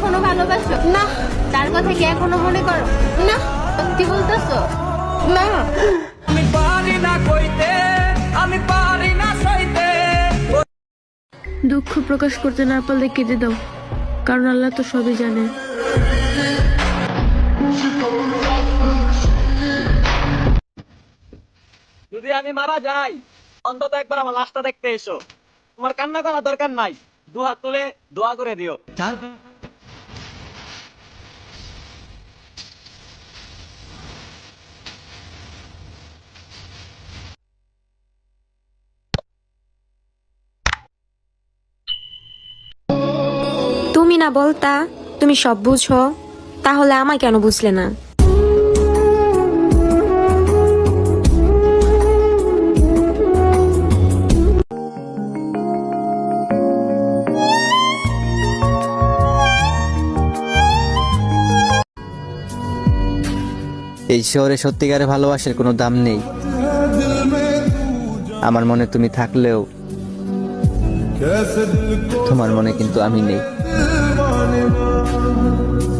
এখনো ভালোবাসো? না। তার কথা কি এখনো মনে করো? না। সত্যি বলতেছো? না। আমি পারি না কইতে, আমি পারি না সইতে। দুঃখ প্রকাশ করতে না পারলে কেঁদে দাও, কারণ আল্লাহ তো সবই জানে। যদি আমি মারা যাই, অন্তত একবার আমার লাশটা দেখতে এসো। তোমার কান্না করার দরকার নাই, দুহাত তুলে দোয়া করে দিও। তুমি না বলতা তুমি সব বুঝো, তাহলে আমায় কেন বুঝলে না? এই শহরে সত্যিকারের ভালোবাসার কোনো দাম নেই। আমার মনে তুমি থাকলেও তোমার মনে কিন্তু আমি নেই।